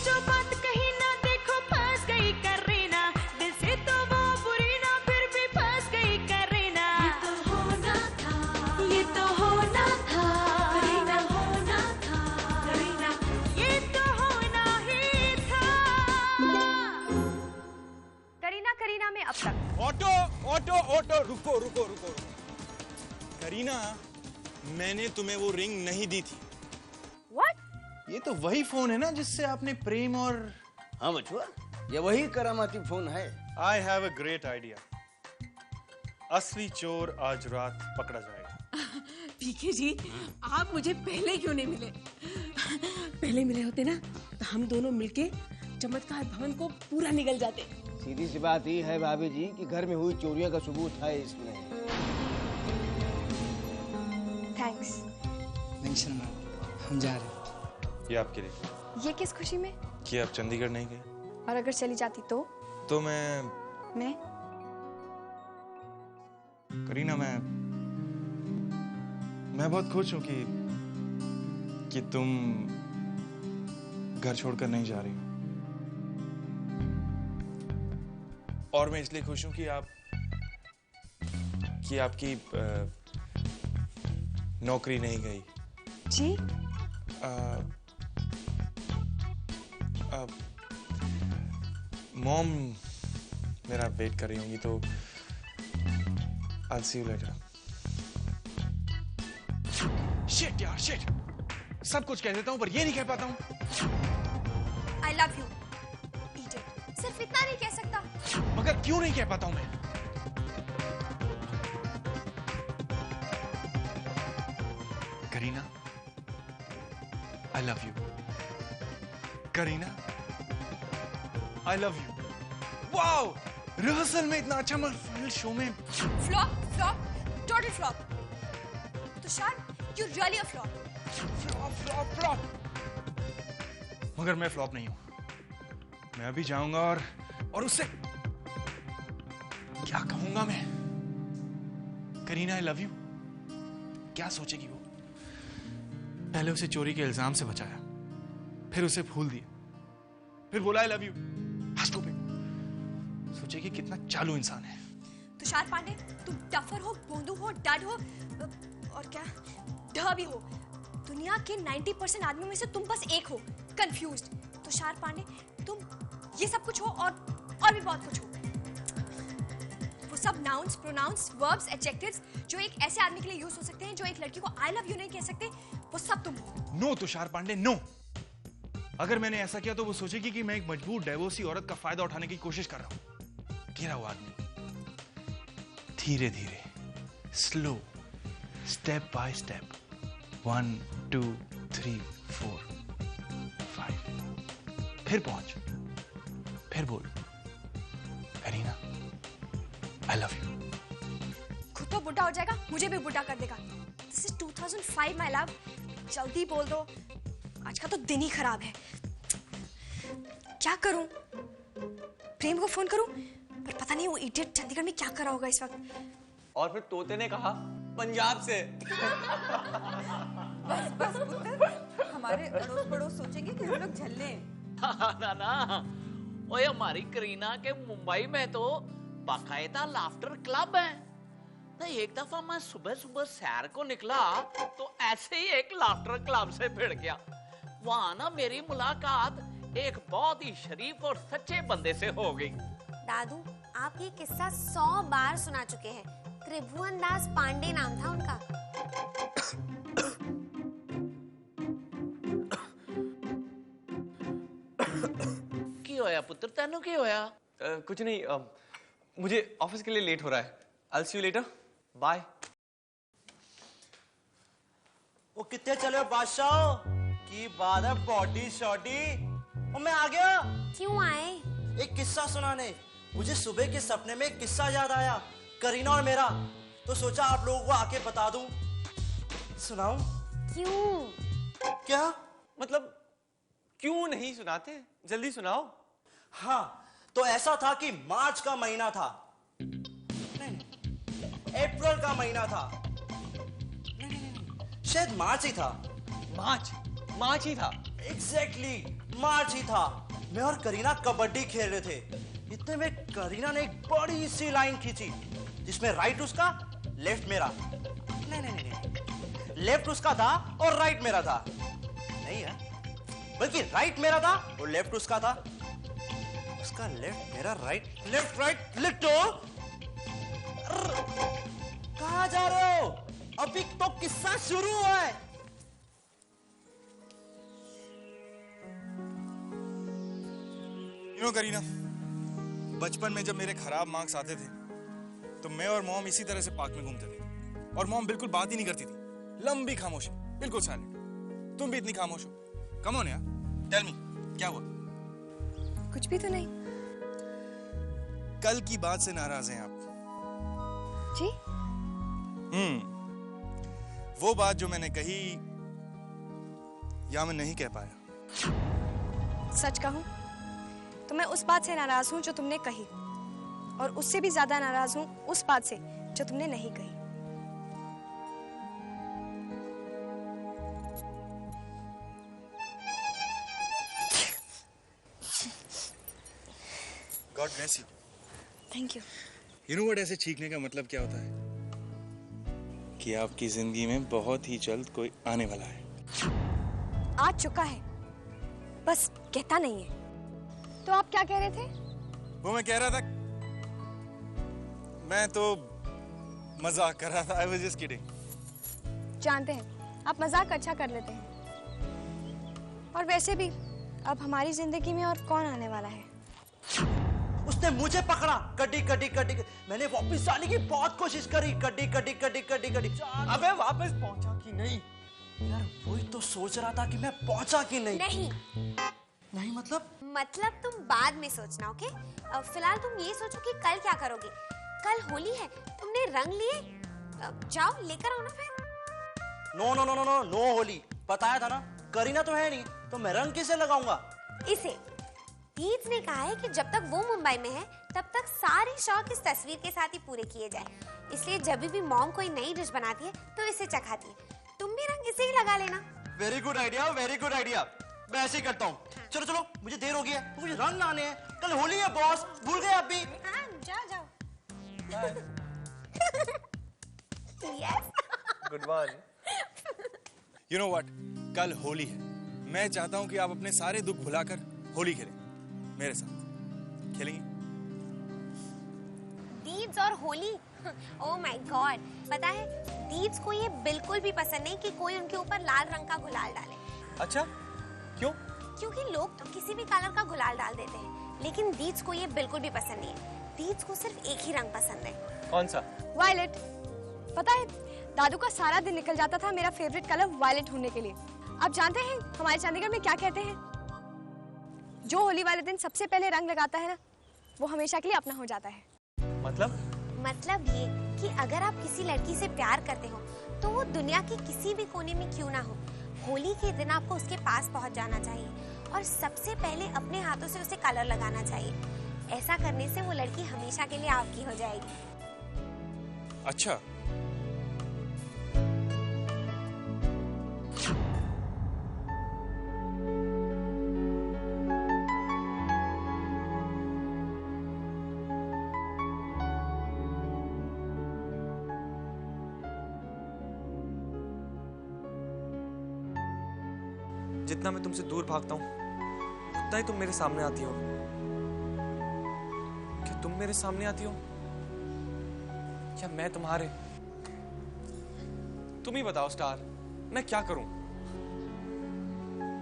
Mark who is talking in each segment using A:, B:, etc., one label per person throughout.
A: जो बात कही ना देखो फंस गई करीना, दिल से तो वो बुरी ना फिर भी फंस गई करीना। ये तो होना था, ये तो होना था, करीना होना था, करीना ये तो होना ही था।
B: करीना करीना में अब तक।
C: ऑटो ऑटो ऑटो, रुको रुको रुको। करीना, मैंने तुम्हें वो रिंग नहीं दी थी।
B: What?
C: ये तो वही फोन है ना जिससे आपने प्रेम और...
D: हाँ बचुआ, ये वही करामाती फोन है।
C: I have a great idea. असली चोर आज रात पकड़ा जाएगा।
E: पीके जी, आप मुझे पहले क्यों नहीं मिले? पहले मिले होते ना तो हम दोनों मिलके चमत्कार भवन को पूरा निगल जाते।
D: सीधी सी बात ही है भाभी जी कि घर में हुई चोरियों का सबूत है इसमें।
B: थैंक्स।
F: हम जा रहे हैं।
C: ये आपके लिए।
B: ये किस खुशी में?
C: कि आप चंडीगढ़ नहीं गए।
B: और अगर चली जाती तो?
C: तो मैं करीना, मैं बहुत खुश हूं कि तुम घर छोड़कर नहीं जा रही हो। और मैं इसलिए खुश हूं कि आपकी नौकरी नहीं गई।
B: जी?
C: मॉम मेरा वेट कर रही होंगी, तो I'll see you later. Shit यार, shit! सब कुछ कह देता हूँ पर ये नहीं कह पाता हूँ।
B: I love you, idiot. सिर्फ इतना नहीं कह सकता।
C: मगर क्यों नहीं कह पाता हूँ मैं? Kareena, I love you. Kareena, I love you. Wow! Rehearsal में इतना अच्छा, मगर फाइनल शो में
B: flop, flop, total flop. Tushar, you really a flop.
C: Flop flop flop. मगर मैं फ्लॉप नहीं हूं। मैं अभी जाऊंगा और उससे क्या कहूंगा मैं? Kareena, I love you. क्या सोचेगी वो? पहले उसे चोरी के इल्जाम से बचाया, फिर उसे फूल दिया, फिर बोला आई लव यू। सोचेगी कितना चालू इंसान है।
B: तुषार पांडे, तुम टफर हो, बोंदू हो, डड हो और क्या ढ भी हो। दुनिया के 90% आदमियों में से तुम बस एक हो, कंफ्यूज्ड। तुषार पांडे, तुम ये सब कुछ हो और भी बहुत कुछ हो। वो सब नाउन्स, प्रोनाउंस, वर्ब्स, एडजेक्टिव्स जो एक ऐसे आदमी के लिए यूज हो सकते हैं जो एक लड़की को आई लव यू नहीं कह सकते, वो सब तुम हो।
C: No Tushar Pandey, no. अगर मैंने ऐसा किया तो वो सोचेगी कि मैं एक मजबूर डाइवोर्सी औरत का फायदा उठाने की कोशिश कर रहा हूं। गिरा हुआ आदमी धीरे धीरे, स्लो, स्टेप बाय स्टेप, 1 2 3 4 5, फिर पहुंच, फिर बोल करीना, आई लव यू।
B: खुद तो बुढ़ा हो जाएगा, मुझे भी बुढ़ा कर देगा। This is 2005 my love. जल्दी बोल दो, आज का तो दिन ही खराब है। क्या करूं? प्रेम को फोन करूं? पर पता नहीं वो इडियट चंडीगढ़ में क्या कर रहा होगा इस वक्त।
G: और फिर तोते ने कहा पंजाब से।
H: बस बस पुत्र, हमारे अड़ोस पड़ोस सोचेंगे कि हम लोग झल्ले।
I: ना ओए, हमारी करीना के मुंबई में तो बाकायदा लाफ्टर क्लब है ना। एक दफा मैं सुबह सुबह सैर को निकला तो ऐसे ही एक लाफ्टर क्लब से भिड़ गया। वहां ना मेरी मुलाकात एक बहुत ही शरीफ और सच्चे बंदे से हो गई।
J: दादू, आप ये किस्सा 100 बार सुना चुके हैं। त्रिभुवन दास पांडे नाम था उनका।
I: की होया पुत्र, तेनू की होया?
G: कुछ नहीं, मुझे ऑफिस के लिए लेट हो रहा है। I'll see you later. Bye.
K: वो कितने चले हो बादशाह? की बात है बॉडी शॉडी। और मैं आ गया।
J: क्यों आए?
K: एक किस्सा सुनाने। मुझे सुबह के सपने में एक किस्सा याद आया, करीना और मेरा, तो सोचा आप लोगों को आके बता दूं। सुनाऊं?
J: क्यों?
K: क्या
G: मतलब क्यों नहीं सुनाते? जल्दी सुनाओ।
K: हाँ, तो ऐसा था कि मार्च का महीना था, नहीं, अप्रैल का महीना था, नहीं, शायद मार्च ही था।
G: मार्च? मार्च ही था।
K: एग्जैक्टली मार्च ही था। मैं और करीना कबड्डी खेल रहे थे, इतने में करीना ने एक बड़ी सी लाइन खींची जिसमें राइट उसका लेफ्ट मेरा, नहीं, लेफ्ट उसका था और राइट मेरा था। नहीं है, बल्कि राइट मेरा था और लेफ्ट उसका था। उसका लेफ्ट मेरा राइट, लेफ्ट राइट लिटो। कहां जा रहे हो? अभी तो किस्सा शुरू हुआ है।
C: करीना, बचपन में जब मेरे खराब मार्क्स आते थे तो मैं और मॉम इसी तरह से पार्क में घूमते थे और मॉम बिल्कुल बात ही नहीं करती थी, लंबी खामोशी, बिल्कुल साइलेंट। तुम भी इतनी खामोश हो। कम ऑन यार, टेल मी क्या हुआ?
B: कुछ भी तो नहीं।
C: कल की बात से नाराज हैं आप?
B: जी?
C: वो बात जो मैंने कही या मैं नहीं कह पाया।
B: सच कहूं तो मैं उस बात से नाराज हूं जो तुमने कही, और उससे भी ज्यादा नाराज हूं उस बात से जो तुमने नहीं कही।
C: God bless you.
B: Thank you.
C: You know what, ऐसे चीखने का मतलब क्या होता है? कि आपकी जिंदगी में बहुत ही जल्द कोई आने वाला है।
B: आ चुका है, बस कहता नहीं है। तो आप क्या कह रहे थे?
C: वो मैं कह रहा था, मैं तो मजाक कर रहा था। I was just kidding।
B: जानते हैं आप मजाक अच्छा कर लेते हैं, और वैसे भी अब हमारी जिंदगी में और कौन आने वाला है?
K: उसने मुझे पकड़ा, कड्डी कड्डी कड्डी। मैंने वापस आने की बहुत कोशिश करी, कड्डी कड्डी कड्डी कड्डी कड्डी।
G: अबे वापस पहुंचा कि नहीं?
K: यार वही तो सोच रहा था कि मैं पहुंचा कि नहीं। नहीं
J: मतलब तुम बाद में सोचना, ओके? फिलहाल तुम ये सोचो कि कल क्या करोगे। कल होली है, तुमने रंग लिए, जाओ लेकर आओ ना फिर।
K: No no no no no no Holi. बताया था ना, करीना तो है नहीं, तो मैं रंग किसे लगाऊंगा?
J: इसे दीद ने कहा है कि जब तक वो मुंबई में है तब तक सारे शौक इस तस्वीर के साथ ही पूरे किए जाए, इसलिए जब भी मॉम कोई नई डिश बनाती है तो इसे चखाती है। तुम भी रंग इसे ही लगा लेना।
K: Very good idea, very good idea. मैं ऐसे ही करता हूँ। चलो चलो, मुझे देर हो गई है, मुझे रंग लाने हैं। कल होली है बॉस, भूल गए आप भी?
J: हाँ, जाओ। Yes.
G: Good one.
C: You know what? कल होली है। मैं चाहता हूँ कि आप अपने सारे दुख भुलाकर होली खेलें मेरे साथ। खेलेंगे?
J: दीद्स और होली? Oh my God. पता है दीद्स को ये बिल्कुल भी पसंद नहीं कि कोई उनके ऊपर लाल रंग का गुलाल डाले।
G: अच्छा, क्यों?
J: क्योंकि लोग तो किसी भी कलर का गुलाल डाल देते हैं, लेकिन दीद्स को ये बिल्कुल भी पसंद नहीं है। दीद्स को सिर्फ एक ही रंग पसंद है।
G: कौन सा?
B: वायलेट। पता है दादू का सारा दिन निकल जाता था मेरा फेवरेट कलर वायलेट ढूंढने के लिए। आप जानते हैं हमारे चंडीगढ़ में क्या कहते हैं? जो होली वाले दिन सबसे पहले रंग लगाता है ना, वो हमेशा के लिए अपना हो जाता है।
J: मतलब ये कि अगर आप किसी लड़की से प्यार करते हो तो वो दुनिया के किसी भी कोने में क्यों ना हो, होली के दिन आपको उसके पास पहुंच जाना चाहिए और सबसे पहले अपने हाथों से उसे कलर लगाना चाहिए। ऐसा करने से वो लड़की हमेशा के लिए आपकी हो जाएगी।
C: अच्छा,
G: जितना मैं तुमसे दूर भागता हूँ उतना ही तुम मेरे सामने आती हो। क्या तुम मेरे सामने आती हो या मैं तुम्हारे? तुम ही बताओ स्टार, मैं क्या करूं?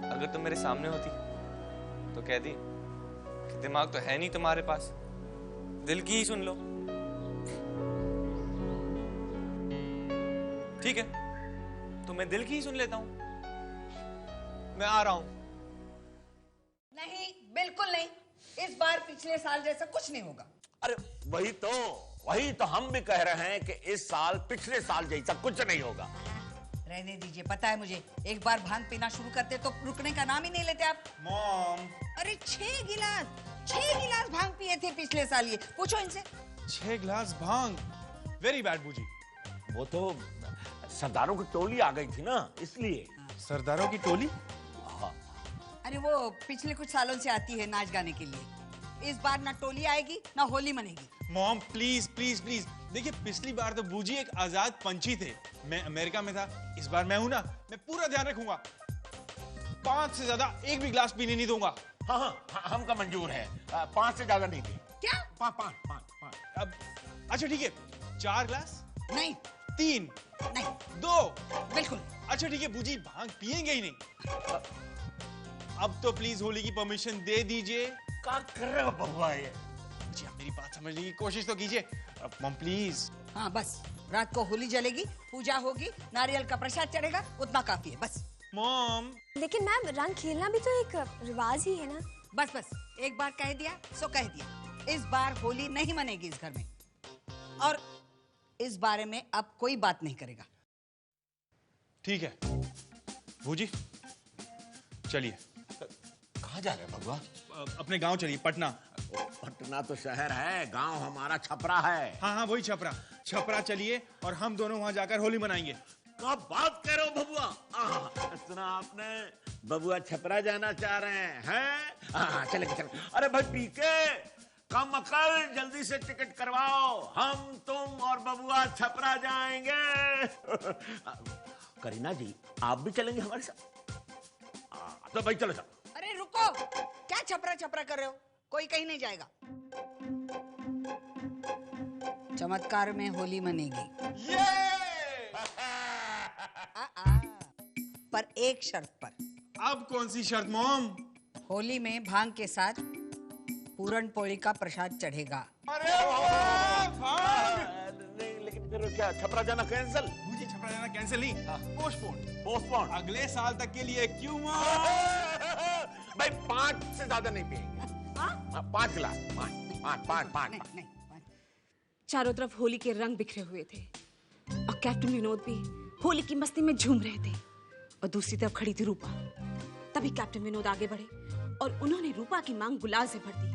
G: अगर तुम मेरे सामने होती तो कह दी कि दिमाग तो है नहीं तुम्हारे पास, दिल की ही सुन लो। ठीक है, तो मैं दिल की ही सुन लेता हूं। मैं आ रहा हूं।
F: नहीं, बिल्कुल नहीं। इस बार पिछले साल जैसा कुछ नहीं होगा।
L: अरे वही तो हम भी कह रहे हैं कि इस साल पिछले साल जैसा कुछ नहीं होगा।
F: रहने दीजिए, पता है मुझे, एक बार भांग पीना शुरू करते तो रुकने का नाम ही नहीं लेते आप।
K: मॉम,
F: अरे 6 गिलास भांग पिए थे पिछले साल। ये पूछो इनसे।
C: 6 गिलास भांग? वेरी बैड बूजी।
L: वो तो सरदारों की टोली आ गई थी ना, इसलिए।
C: सरदारों की टोली?
F: अरे वो पिछले कुछ सालों से आती है नाच गाने के लिए। इस बार ना टोली आएगी ना होली मनेगी।
C: मॉम प्लीज प्लीज प्लीज, देखिए पिछली बार तो बूजी एक आजाद पंछी थे, मैं अमेरिका में था, इस बार मैं हूं ना, मैं पूरा ध्यान रखूंगा। 5 से ज्यादा एक भी गिलास पीने नहीं दूंगा।
L: हाँ हाँ हमका मंजूर है, 5 से ज्यादा नहीं थी।
F: क्या?
L: 5।
C: अब अच्छा ठीक है, 4 गिलास
F: नहीं,
C: 3
F: नहीं,
C: 2
F: बिल्कुल।
C: अच्छा ठीक है बूजी, भांग पिएंगे ही नहीं। अब तो प्लीज होली की परमिशन दे दीजिए।
L: क्या कर रहे हो बबुआ ये?
C: जी आप मेरी बात समझने की कोशिश तो कीजिए मॉम प्लीज।
F: हाँ बस, रात को होली जलेगी, पूजा होगी, नारियल का प्रसाद चढ़ेगा, उतना काफी है बस।
C: मॉम
B: लेकिन मैम रंग खेलना भी तो एक रिवाज ही है ना।
F: बस बस, एक बार कह दिया सो कह दिया। इस बार होली नहीं मनेगी इस घर में, और इस बारे में अब कोई बात नहीं करेगा।
C: ठीक है बूजी, चलिए।
L: कहाँ जा रहे हैं बबुआ?
C: अपने गांव चलिए, पटना।
L: पटना तो शहर है, गांव हमारा छपरा है।
C: हाँ हाँ वही छपरा, छपरा चलिए और हम दोनों वहां जाकर होली मनाएंगे।
L: क्या बात कर रहे हो बबुआ? सुना आपने, बबुआ छपरा जाना चाह रहे हैं? चले चले। अरे भाई पीके, कम अकल, जल्दी से टिकट करवाओ, हम तुम और बबुआ छपरा जाएंगे। करीना जी आप भी चलेंगे हमारे साथ? तो भाई चलो चलो।
F: अरे रुको, क्या छपरा छपरा कर रहे हो? कोई कहीं नहीं जाएगा। चमत्कार में होली मनेगी। पर एक शर्त पर।
C: अब कौन सी शर्त मॉम?
F: होली में भांग के साथ पूरन पोली का प्रसाद चढ़ेगा।
C: अरे
L: नहीं, लेकिन फिर क्या छपरा जाना कैंसिल?
C: मुझे छपरा जाना कैंसिल नहीं,
L: पोस्टपोन
C: अगले साल तक के लिए। क्यों
L: भाई 5 से ज्यादा नहीं पिएंगे। 5 गिलास, 5।
E: चारों तरफ होली के रंग बिखरे हुए थे और कैप्टन विनोद भी होली की मस्ती में झूम रहे थे, और दूसरी तरफ खड़ी थी रूपा। तभी कैप्टन विनोद आगे बढ़े और उन्होंने रूपा की मांग गुलाल से भर दी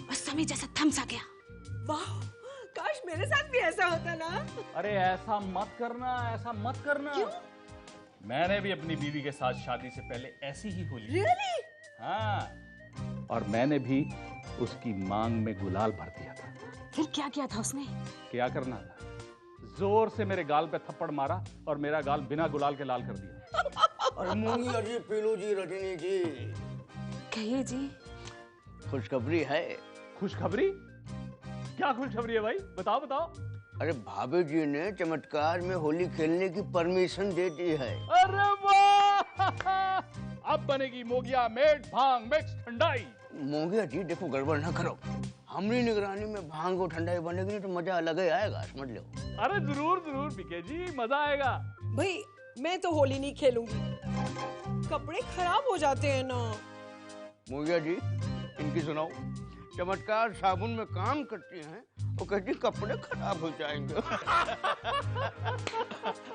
E: और समय जैसा थम सा गया।
M: वाह, काश मेरे साथ भी ऐसा होता ना।
N: अरे ऐसा मत करना, ऐसा मत करना।
M: क्यों?
N: मैंने भी अपनी बीवी के साथ शादी से पहले ऐसी ही होली।
M: Really?
N: हाँ, और मैंने भी उसकी मांग में गुलाल भर दिया था।
E: फिर क्या किया था उसने?
N: क्या करना था? जोर से मेरे गाल पे थप्पड़ मारा और मेरा गाल बिना गुलाल के लाल कर दिया।
D: अरे मूंगी जी, पीलू जी, रजनी जी,
E: कहिए जी।
D: खुशखबरी है।
N: खुशखबरी? क्या खुशखबरी है भाई, बताओ बताओ।
D: अरे भाभी जी ने चमत्कार में होली खेलने की परमिशन दे दी है।
N: अरे वाह! अब बनेगी मोगिया मेट भांग मिक्स ठंडाई।
D: मोगिया जी देखो, गड़बड़ ना करो, हमारी निगरानी में भांग और ठंडाई बनेगी नहीं तो मजा अलग ही आएगा, समझ लो।
N: अरे जरूर जरूर पीके जी, मजा आएगा।
M: भाई मैं तो होली नहीं खेलूंगी, कपड़े खराब हो जाते हैं ना।
D: मोगिया जी इनकी सुनाओ, चमत्कार साबुन में काम करती हैं, वो कहती कपड़े खराब हो जाएंगे।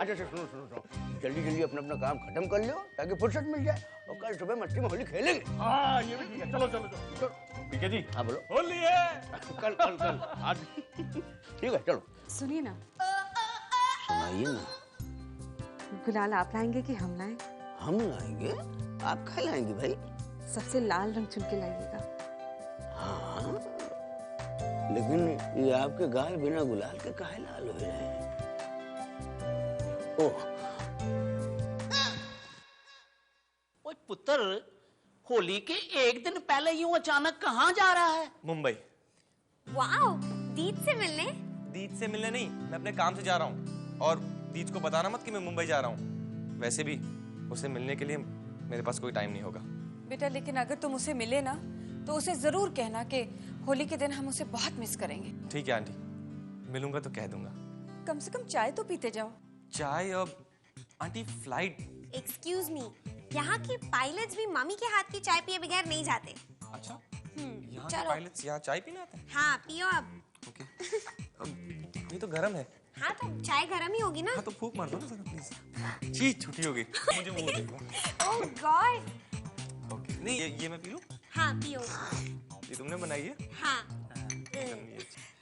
D: अच्छा सुनो, जल्दी जल्दी अपना अपना काम खत्म कर लो ताकि फुर्सत मिल जाए, और कल सुबह मस्ती में होली खेलेंगे।
N: हाँ ये भी ठीक है, चलो। पीके जी
D: हाँ बोलो।
N: होली है।
D: कल आज ठीक है, चलो।
E: सुनिए ना।
D: सुनाइए ना।
E: गुलाल आप लाएंगे कि हम लाएं?
D: हम लाएंगे। आप क्या लाएंगे भाई?
E: सबसे लाल रंग चुन के लाइएगा।
D: हाँ, लेकिन ये आपके गाल बिना गुलाल के काहे लाल हो रहे हैं? ओह,
I: ओए पुत्र, होली के एक दिन पहले यूं अचानक कहाँ जा रहा है?
G: मुंबई।
J: वाओ, दीद से मिलने?
G: दीद से मिलने नहीं, मैं अपने काम से जा रहा हूँ, और दीद को बताना मत कि मैं मुंबई जा रहा हूँ। वैसे भी उसे मिलने के लिए मेरे पास कोई टाइम नहीं होगा।
H: बेटा लेकिन अगर तुम उसे मिले ना तो उसे जरूर कहना कि होली के दिन हम उसे बहुत मिस करेंगे।
G: ठीक है आंटी, मिलूंगा तो कह दूंगा।
H: कम से कम चाय तो पीते जाओ।
G: चाय? और आंटी फ्लाइट।
J: एक्सक्यूज मी, यहाँ के पायलट्स भी मम्मी के हाथ की चाय पिए बगैर नहीं जाते।
G: अच्छा, यहाँ के
J: चलो।
G: पायलट्स यहाँ चाय पीने आते हैं?
J: हाँ पियो अब।
G: ओके। ये तो गर्म है।
J: हाँ तो चाय गरम ही होगी ना।
G: हाँ तो फूक मार दो ना जरा प्लीज। जी छुट्टी होगी, मुझे मुंह देखना।
J: ओह गॉड।
G: ओके, नहीं ये मैं पी लूं?
J: हाँ पियो।
G: ये तुमने बनाई है?
J: हाँ।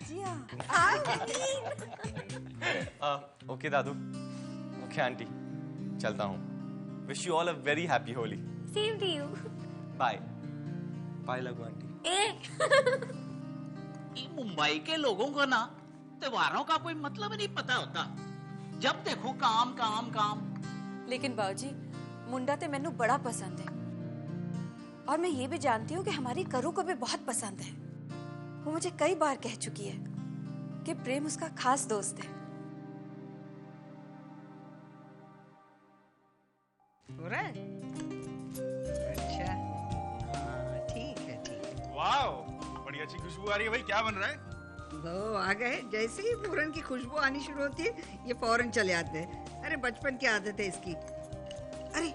H: जी हाँ।
G: ओके दादू, ओके आंटी, चलता हूँ। Wish you all a very happy Holi.
J: Same to you.
G: Bye bye लगू आंटी।
I: मुंबई के लोगों को ना त्योहारों का कोई मतलब नहीं पता होता, जब देखो काम काम काम।
H: लेकिन बाबूजी मुंडा ते मैनू बड़ा पसंद है और मैं ये भी जानती हूँ कि हमारी करू को भी बहुत पसंद है। वो मुझे कई बार कह चुकी है कि प्रेम उसका खास दोस्त है।
F: हो रहा है? अच्छा हाँ ठीक है ठीक है।
C: वाओ बड़ी अच्छी खुशबू आ रही है भाई, क्या बन रहा है?
F: वो आ गए, जैसे ही पूरन की खुशबू आनी शुरू होती है ये फौरन चले आते हैं। अरे बचपन की आदत है इसकी। अरे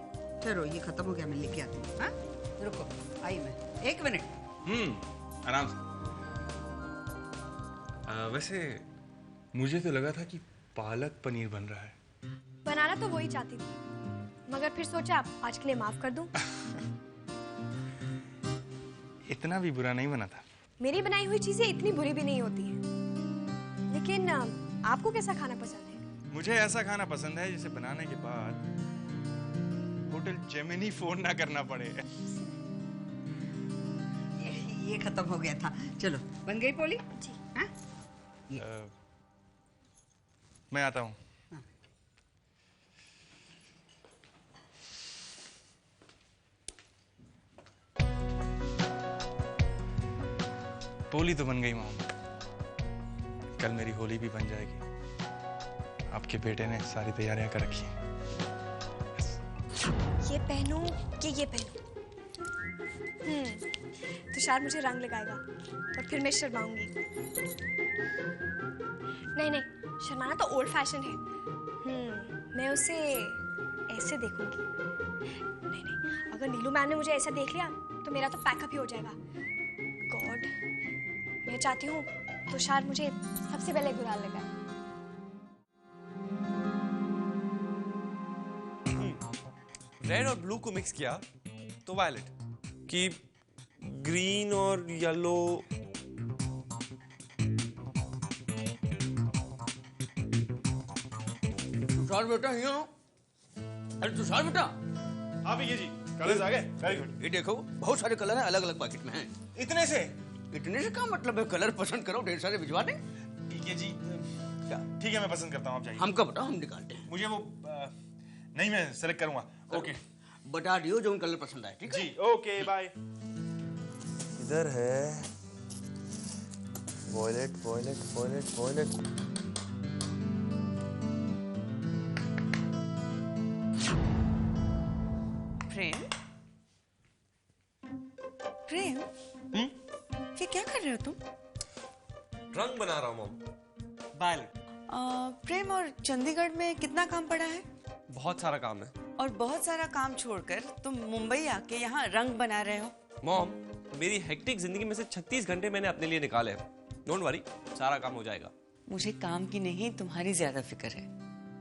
F: चलो ये खत्म हो गया, मैं लेके आती हूँ। हाँ रुको आई मैं 1 मिनट।
C: आराम से। वैसे मुझे तो लगा था कि पालक पनीर बन रहा है।
B: बनाना तो वही चाहती थी, मगर फिर सोचा आज के लिए माफ कर दूं।
C: इतना भी बुरा नहीं बना था।
B: मेरी बनाई हुई चीजें इतनी बुरी भी नहीं होती हैं। लेकिन आपको कैसा खाना पसंद है?
C: मुझे ऐसा खाना पसंद है जिसे बनाने के बाद होटल जेमिनी फोन ना करना पड़े।
F: ये खत्म हो गया था। चलो बन गई पोली जी? हाँ
C: मैं आता हूँ। पोली तो बन गई मॉम, कल मेरी होली भी बन जाएगी। आपके बेटे ने सारी तैयारियां कर रखी हैं।
B: ये पहनूं कि ये पहनूं? तुषार मुझे रंग लगाएगा और फिर मैं शर्माऊंगी। नहीं नहीं, शर्माना तो ओल्ड फैशन है। मैं उसे ऐसे देखूंगी। नहीं नहीं, अगर नीलू मैम ने मुझे ऐसा देख लिया तो मेरा तो पैकअप ही हो जाएगा। गॉड, मैं चाहती हूँ तुषार मुझे सबसे पहले गुलाल लगाए।
G: रेड और ब्लू को मिक्स किया तो वायलेट, कि ग्रीन और येलो।
D: तुषार बेटा यहाँ हो। अरे तुषार बेटा।
C: हाँ भैया जी, कलर्स आ गए। Very good.
D: ये देखो बहुत सारे कलर हैं, अलग अलग पैकेट में हैं।
C: इतने से?
D: इतने से क्या मतलब है, कलर पसंद करो, ढेर सारे भिजवा दें।
C: ठीक है जी। क्या? ठीक है मैं पसंद करता हूँ, आप जाइए।
D: हमको बताओ, हम निकालते हैं।
C: मुझे वो नहीं, मैं सेलेक्ट करूंगा। ओके
D: बता दियो जो कलर पसंद आए। ठीक है
C: जी, ओके बाय।
G: इधर है violet violet violet violet.
H: Prem Prem ये क्या कर रहे हो तुम?
G: रंग बना रहा हूँ मॉम, वायलेट।
H: प्रेम और चंडीगढ़ में कितना काम पड़ा है?
G: बहुत सारा काम है।
H: और बहुत सारा काम छोड़कर तुम मुंबई आके यहाँ रंग बना रहे हो?
G: मॉम मेरी हेक्टिक जिंदगी में से 36 घंटे मैंने अपने लिए निकाले हैं। डोंट वरी, सारा काम हो जाएगा।
H: मुझे काम की नहीं तुम्हारी ज्यादा फिक्र है।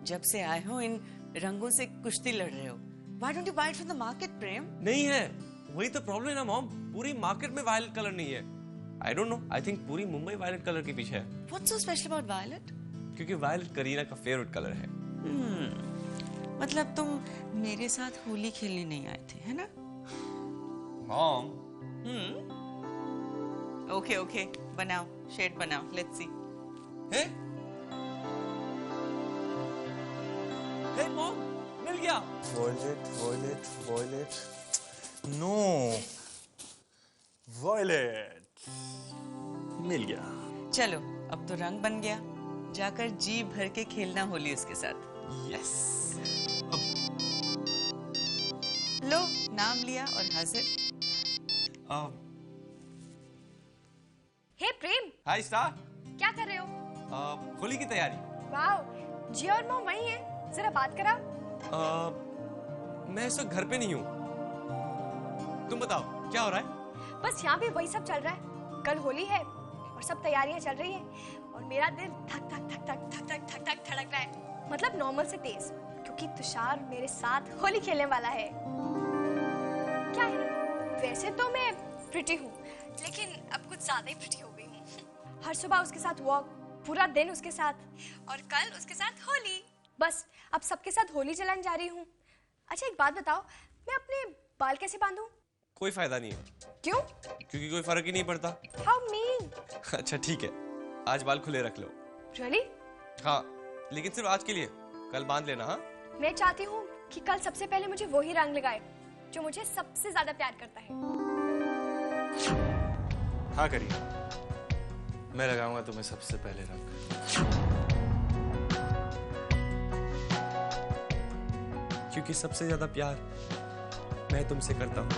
H: जब से आए हो इन रंगों से कुश्ती लड़ रहे हो। Why don't you buy it from the market, प्रेम?
G: नहीं है, वही तो प्रॉब्लम है ना मॉम, पूरी मार्केट में वायलेट कलर नहीं है। I don't know, I think पूरी मुंबई वायलेट कलर के पीछे है।
H: What's so special about violet?
G: क्योंकि वायलेट करीना का फेवरेट कलर है।
H: मतलब तुम मेरे साथ होली खेलने नहीं आए थे, है ना?
G: मॉम।
H: ओके ओके, बनाओ, शेड बनाओ, let's see.
G: Hey? Hey mom, मिल गया। Violet violet violet.
C: No, violet मिल गया।
H: चलो अब तो रंग बन गया, जाकर जी भर के खेलना होली उसके साथ।
G: यस।
H: लो, नाम लिया और हाजिर।
B: हे प्रेम।
G: हाय स्टार।
B: क्या कर रहे हो?
G: होली की तैयारी।
B: वाओ, जी और मॉम वहीं हैं, जरा बात करा।
G: मैं इस वक्त घर पे नहीं हूँ। तुम बताओ क्या हो रहा है?
B: बस यहाँ भी वही सब चल रहा है। कल होली है और सब तैयारियां चल रही हैं और मेरा दिल धक धक धक धक धक धक धक धक धड़क रहा है। मतलब नॉर्मल से तेज, क्योंकि तुषार मेरे साथ होली खेलने वाला है। क्या है, वैसे तो मैं प्रिटी हूँ, लेकिन अब कुछ ज्यादा ही प्रिटी हो गई हूँ। हर सुबह उसके साथ वॉक, पूरा दिन उसके साथ, और कल उसके साथ होली। बस अब सबके साथ होली जलाने जा रही हूँ। अच्छा एक बात बताओ, मैं अपने बाल कैसे बांधूं?
G: कोई फायदा नहीं है।
B: क्यों?
G: क्योंकि कोई फर्क ही नहीं पड़ता।
B: How mean?
G: अच्छा ठीक है, आज बाल खुले रख लो।
B: Really?
G: हाँ, लेकिन सिर्फ आज के लिए, कल बांध लेना। हाँ,
B: मैं चाहती हूँ कि कल सबसे पहले मुझे वही रंग लगाए जो मुझे सबसे ज्यादा प्यार करता है।
C: हाँ करिए, मैं लगाऊंगा तुम्हें सबसे पहले रंग।
G: क्योंकि सबसे ज्यादा प्यार मैं तुमसे करता हूँ।